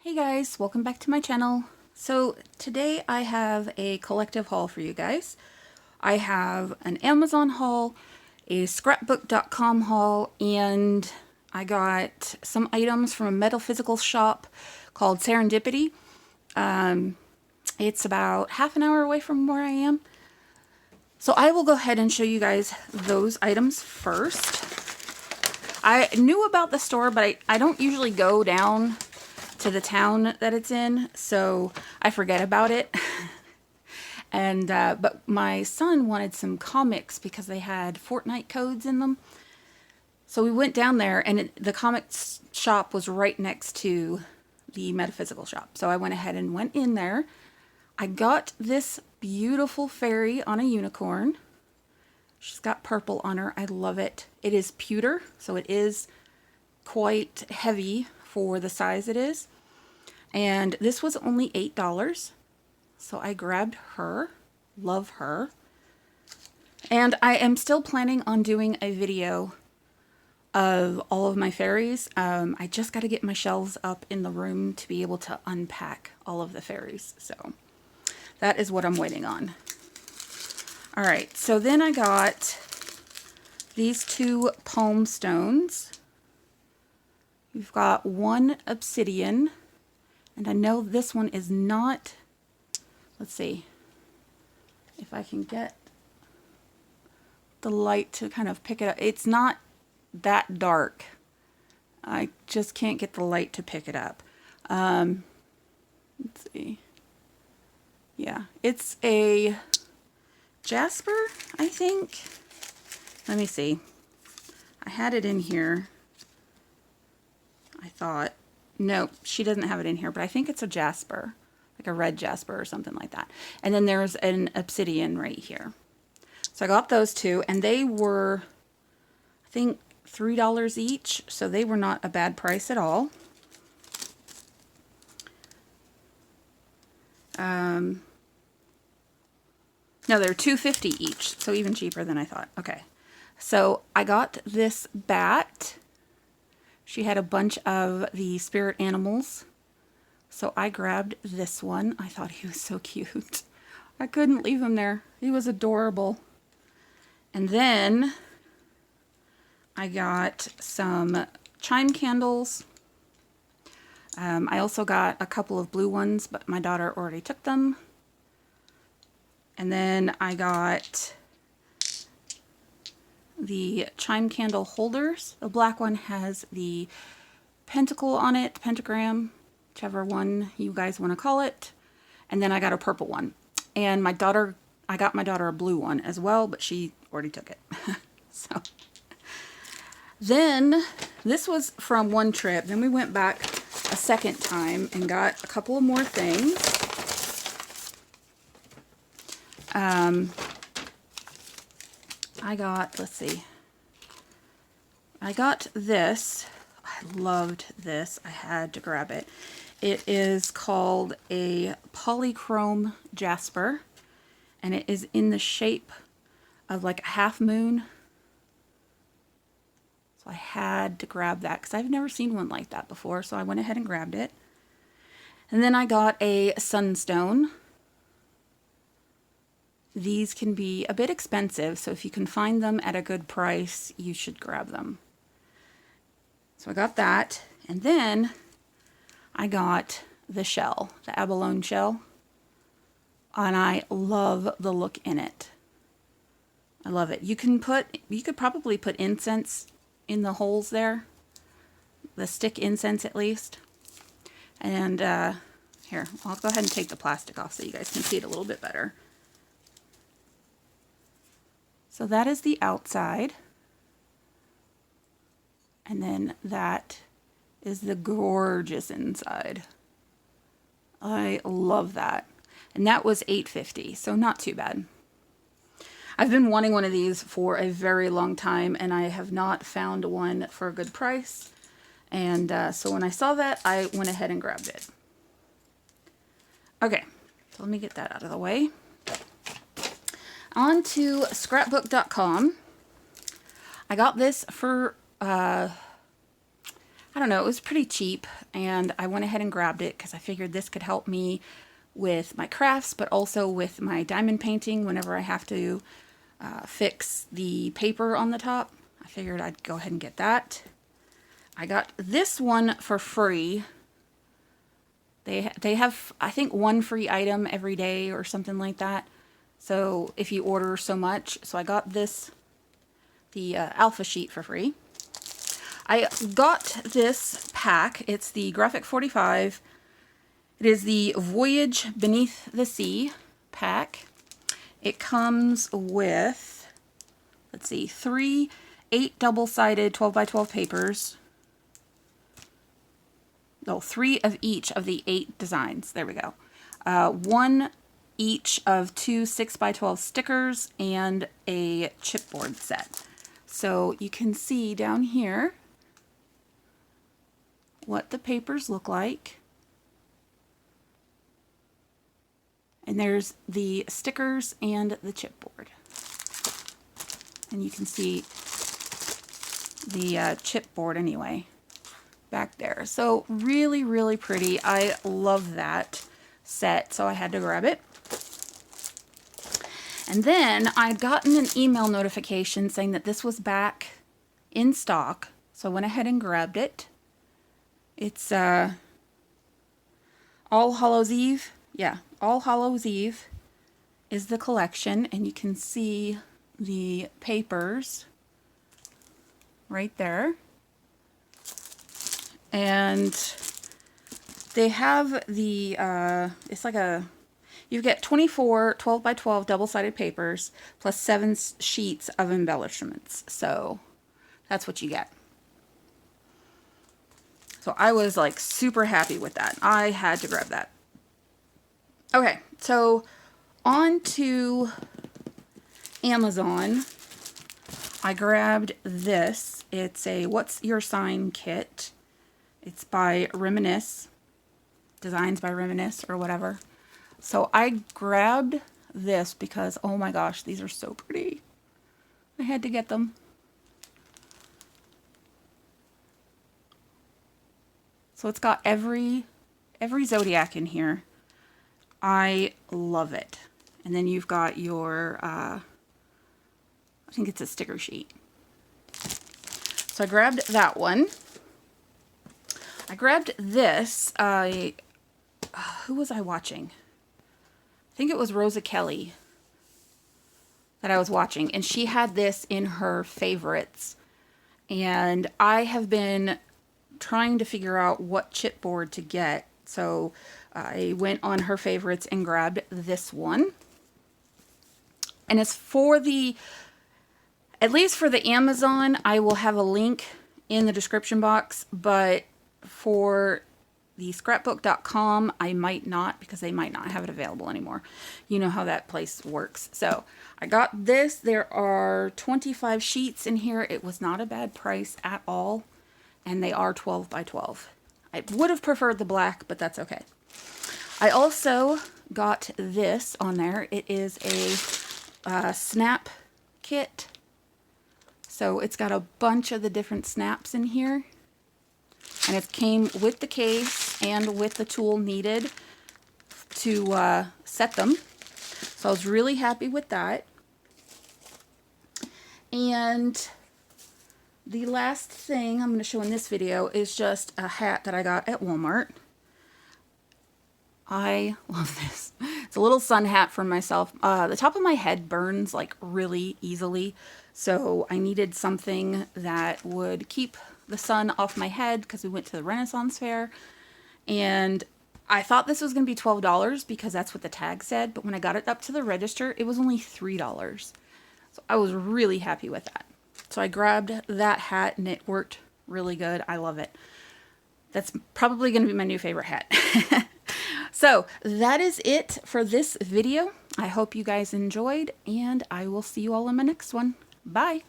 Hey guys, welcome back to my channel. So today I have a collective haul for you guys. I have an Amazon haul, a Scrapbookcom haul, and I got some items from a metaphysical shop called Serendipity. It's about half an hour away from where I am. So I will go ahead and show you guys those items first. I knew about the store, but I don't usually go down to the town that it's in, so I forget about it. And but my son wanted some comics because they had Fortnite codes in them. So we went down there, and the comics shop was right next to the metaphysical shop. So I went ahead and went in there. I got this beautiful fairy on a unicorn. She's got purple on her. I love it. It is pewter, so it is quite heavy for the size it is. And this was only $8. So I grabbed her. Love her. And I am still planning on doing a video of all of my fairies. I just got to get my shelves up in the room to be able to unpack all of the fairies. So that is what I'm waiting on. All right, so then I got these two palm stones. You've got one obsidian. And I know this one is not, let's see if I can get the light to kind of pick it up. It's not that dark. I just can't get the light to pick it up. Let's see. Yeah, it's a jasper, I think. Let me see. I had it in here. I thought. No, she doesn't have it in here, but I think it's a jasper, like a red jasper or something like that. And then there's an obsidian right here. So I got those two, and they were, I think, $3 each, so they were not a bad price at all. No, they're $2.50 each, so even cheaper than I thought. Okay, so I got this bat. She had a bunch of the spirit animals, so I grabbed this one. I thought he was so cute. I couldn't leave him there. He was adorable. And then I got some chime candles. I also got a couple of blue ones, but my daughter already took them. And then I got the chime candle holders. The black one has the pentacle on it, pentagram, whichever one you guys want to call it. And then I got a purple one. And I got my daughter a blue one as well, but she already took it. So then this was from one trip. Then we went back a second time and got a couple of more things. I got, let's see, I got this. I loved this. I had to grab it. It is called a polychrome jasper, and it is in the shape of like a half moon. So I had to grab that because I've never seen one like that before, so I went ahead and grabbed it. And then I got a sunstone. These can be a bit expensive, so if you can find them at a good price, you should grab them. So I got that, and then I got the shell, the abalone shell, and I love the look in it. I love it. You could probably put incense in the holes there, the stick incense at least. And here, I'll go ahead and take the plastic off so you guys can see it a little bit better. So that is the outside. And then that is the gorgeous inside. I love that. And that was $8.50, so not too bad. I've been wanting one of these for a very long time, and I have not found one for a good price. And so when I saw that, I went ahead and grabbed it. Okay, so let me get that out of the way. On to Scrapbook.com. I got this for, I I don't know, it was pretty cheap, and I went ahead and grabbed it because I figured this could help me with my crafts, but also with my diamond painting whenever I have to fix the paper on the top. I figured I'd go ahead and get that. I got this one for free. They have, I think, one free item every day or something like that. So if you order so much. So I got this, the alpha sheet for free. I got this pack. It's the Graphic 45. It is the Voyage Beneath the Sea pack. It comes with, let's see, 8 double-sided 12x12 papers. No, 3 of each of the 8 designs. There we go. 1 each of 2 6x12 stickers and a chipboard set. So you can see down here what the papers look like. And there's the stickers and the chipboard. And you can see the chipboard anyway back there. So really, really pretty. I love that set, so I had to grab it. And then I'd gotten an email notification saying that this was back in stock, so I went ahead and grabbed it. It's All Hallows Eve. Yeah, All Hallows Eve is the collection, and you can see the papers right there. And they have the, it's like a, you get 24 12x12 double-sided papers plus 7 sheets of embellishments. So that's what you get. So I was like super happy with that. I had to grab that. Okay, so on to Amazon. I grabbed this. It's a What's Your Sign kit. It's by Reminisce, Designs by Reminisce or whatever. So I grabbed this because, oh my gosh, these are so pretty. I had to get them. So it's got every zodiac in here. I love it. And then you've got your, I think it's a sticker sheet. So I grabbed that one. I grabbed this. Who was I watching? I think it was Rosa Kelly that I was watching. And she had this in her favorites. And I have been trying to figure out what chipboard to get. So I went on her favorites and grabbed this one. And it's for the, at least for the Amazon, I will have a link in the description box. But for the Scrapbookcom, I might not, because they might not have it available anymore. You know how that place works. So I got this. There are 25 sheets in here. It was not a bad price at all. And they are 12x12. I would have preferred the black, but that's okay. I also got this on there. It is a snap kit. So it's got a bunch of the different snaps in here. And it came with the case and with the tool needed to set them. So I was really happy with that. And the last thing I'm going to show in this video is just a hat that I got at Walmart. I love this. It's a little sun hat for myself. The top of my head burns like really easily. So I needed something that would keep the sun off my head because we went to the Renaissance Fair. And I thought this was going to be $12 because that's what the tag said. But when I got it up to the register, it was only $3. So I was really happy with that. So I grabbed that hat and it worked really good. I love it. That's probably going to be my new favorite hat. So that is it for this video. I hope you guys enjoyed, and I will see you all in my next one. Bye.